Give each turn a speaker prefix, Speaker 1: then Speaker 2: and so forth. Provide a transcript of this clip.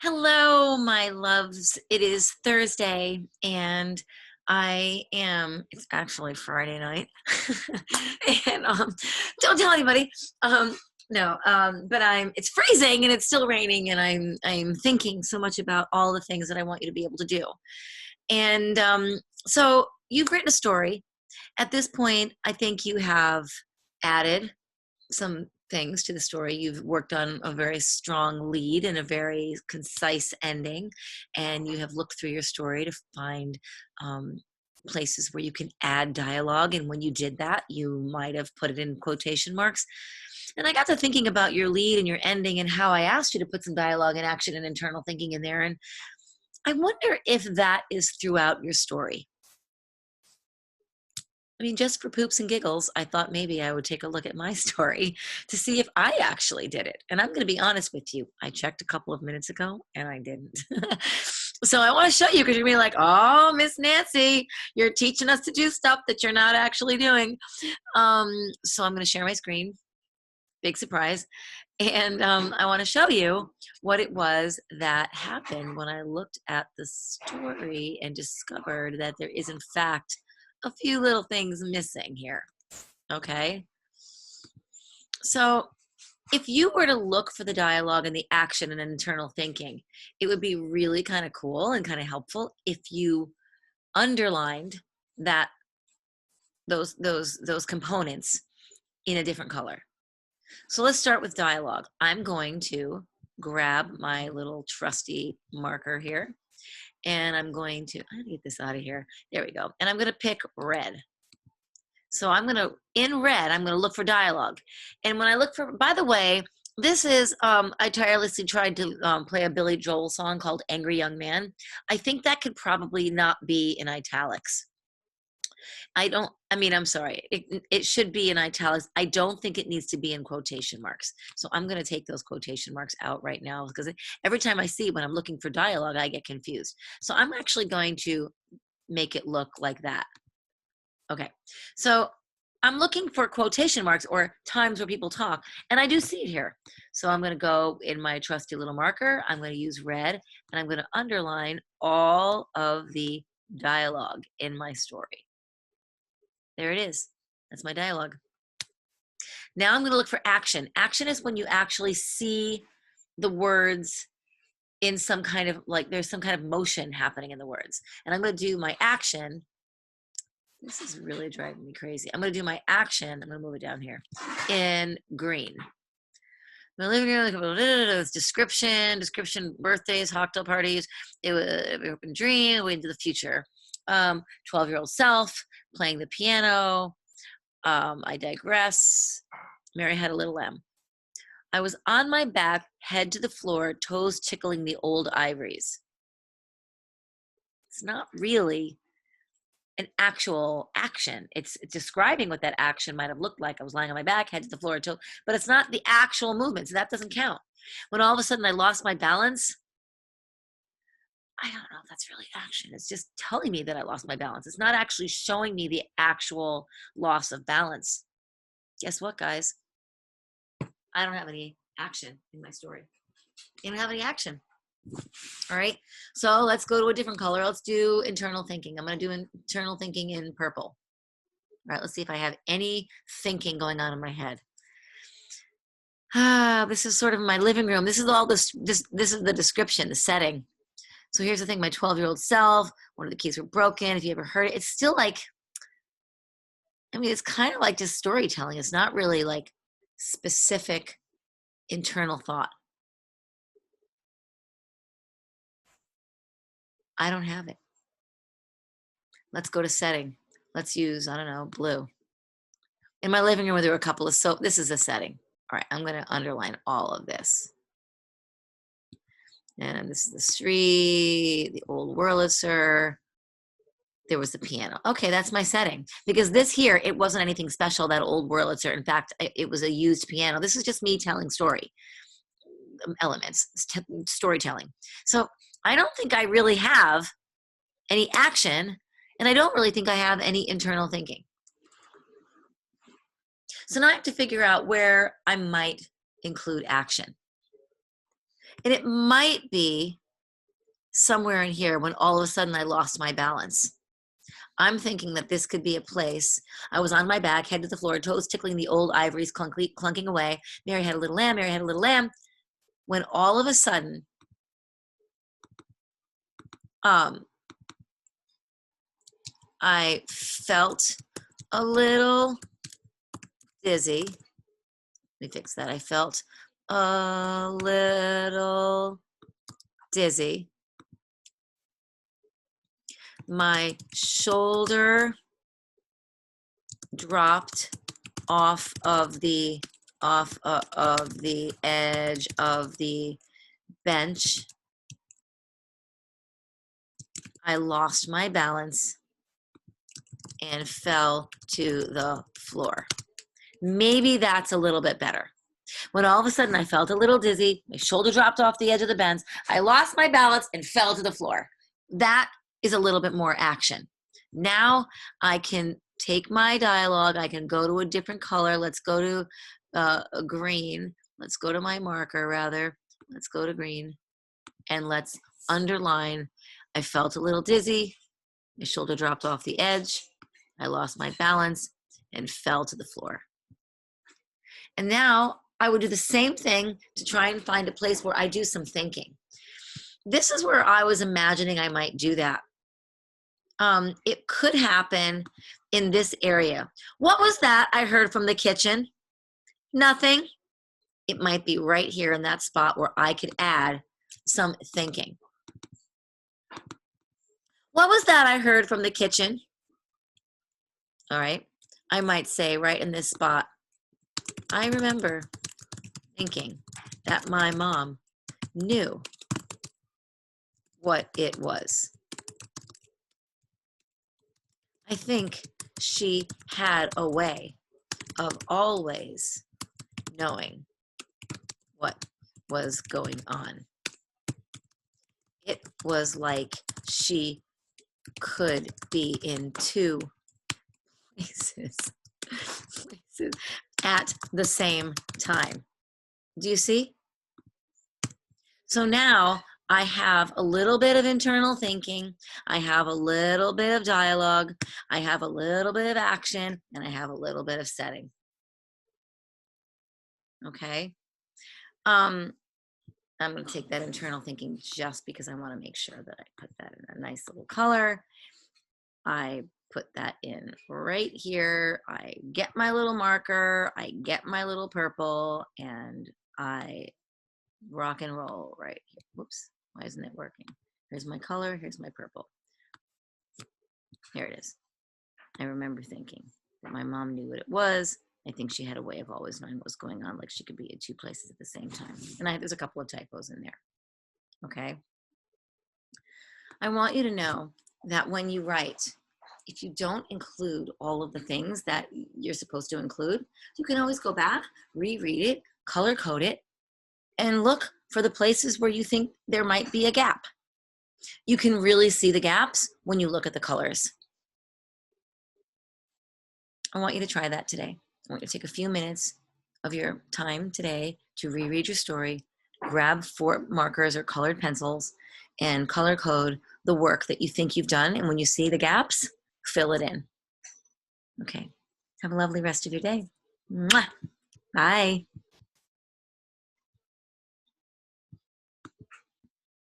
Speaker 1: Hello, my loves. It is Thursday, and it's actually Friday night. and Don't tell anybody. Um, no, but it's freezing and it's still raining, and I'm thinking so much about all the things that I want you to be able to do. And so you've written a story. At this point, I think you have added some things to the story. You've worked on a very strong lead and a very concise ending, and you have looked through your story to find um, places where you can add dialogue. And when you did that, you might have put it in quotation marks. And I got to thinking about your lead and your ending and how I asked you to put some dialogue and action and internal thinking in there. And I wonder if that is throughout your story. I mean, just for poops and giggles, I thought maybe I would take a look at my story to see if I actually did it. And I'm going to be honest with you. I checked a couple of minutes ago and I didn't. So I want to show you because you're going to be like, oh, Miss Nancy, you're teaching us to do stuff that you're not actually doing. So I'm going to share my screen. Big surprise. And I want to show you what it was that happened when I looked at the story and discovered that there is, in fact, a few little things missing here. Okay. So if you were to look for the dialogue and the action and internal thinking, it would be really kind of cool and kind of helpful if you underlined that those components in a different color. So let's start with dialogue. I'm going to grab my little trusty marker here, and I'm going to get this out of here. There we go. And I'm going to pick red. So in red, I'm going to look for dialogue. And when I look for, by the way, this is, I tirelessly tried to play a Billy Joel song called Angry Young Man. I think that could probably not be in italics. I'm sorry. It should be in italics. I don't think it needs to be in quotation marks. So I'm going to take those quotation marks out right now because every time I see when I'm looking for dialogue, I get confused. So I'm actually going to make it look like that. Okay. So I'm looking for quotation marks or times where people talk, and I do see it here. So I'm going to go in my trusty little marker. I'm going to use red, and I'm going to underline all of the dialogue in my story. There it is. That's my dialogue. Now I'm going to look for action. Action is when you actually see the words in some kind of, like, there's some kind of motion happening in the words. And I'm going to do my action. This is really driving me crazy. I'm going to do my action. I'm going to move it down here in green. My living room, it's description, birthdays, cocktail parties. It was open dream, way into the future. 12-year-old self, playing the piano. I digress. Mary had a little lamb. I was on my back, head to the floor, toes tickling the old ivories. It's not really an actual action. It's describing what that action might have looked like. I was lying on my back, head to the floor, but it's not the actual movement, so that doesn't count. When all of a sudden I lost my balance, I don't know if that's really action. It's just telling me that I lost my balance. It's not actually showing me the actual loss of balance. Guess what, guys? I don't have any action in my story. I don't have any action. All right. So let's go to a different color. Let's do internal thinking. I'm going to do internal thinking in purple. All right. Let's see if I have any thinking going on in my head. This is sort of my living room. This is all this is the description, the setting. So here's the thing, my 12-year-old self, one of the keys were broken. If you ever heard it, it's still like, it's kind of like just storytelling. It's not really like specific internal thought. I don't have it. Let's go to setting. Let's use, I don't know, blue. In my living room, there were a couple of soap. This is a setting. All right, I'm going to underline all of this. And this is the street, the old Wurlitzer. There was the piano. Okay, that's my setting. Because this here, it wasn't anything special, that old Wurlitzer. In fact, it was a used piano. This is just me telling story elements, storytelling. So I don't think I really have any action, and I don't really think I have any internal thinking. So now I have to figure out where I might include action. And it might be somewhere in here when all of a sudden I lost my balance. I'm thinking that this could be a place. I was on my back, head to the floor, toes tickling the old ivories, clunking away. Mary had a little lamb, Mary had a little lamb. When all of a sudden, I felt a little dizzy. Let me fix that. I felt a little dizzy. My shoulder dropped off of the edge of the bench. I lost my balance and fell to the floor. Maybe that's a little bit better. When all of a sudden I felt a little dizzy, my shoulder dropped off the edge of the bench, I lost my balance and fell to the floor. That is a little bit more action. Now I can take my dialogue, I can go to a different color. Let's go to a green. Let's go to my marker rather. Let's go to green and let's underline. I felt a little dizzy, my shoulder dropped off the edge, I lost my balance and fell to the floor. And now I would do the same thing to try and find a place where I do some thinking. This is where I was imagining I might do that. It could happen in this area. What was that I heard from the kitchen? Nothing. It might be right here in that spot where I could add some thinking. What was that I heard from the kitchen? All right. I might say right in this spot, I remember thinking that my mom knew what it was. I think she had a way of always knowing what was going on. It was like she could be in two places at the same time. Do you see? So now I have a little bit of internal thinking, I have a little bit of dialogue, I have a little bit of action, and I have a little bit of setting. Okay? I'm going to take that internal thinking just because I want to make sure that I put that in a nice little color. I put that in right here. I get my little marker, I get my little purple, and I rock and roll right here. Whoops, why isn't it working? Here's my color, here's my purple. Here it is. I remember thinking that my mom knew what it was. I think she had a way of always knowing what was going on, like she could be in two places at the same time. And there's a couple of typos in there, okay? I want you to know that when you write, if you don't include all of the things that you're supposed to include, you can always go back, reread it, color code it, and look for the places where you think there might be a gap. You can really see the gaps when you look at the colors. I want you to try that today. I want you to take a few minutes of your time today to reread your story, grab 4 markers or colored pencils, and color code the work that you think you've done. And when you see the gaps, fill it in. Okay. Have a lovely rest of your day. Mwah. Bye.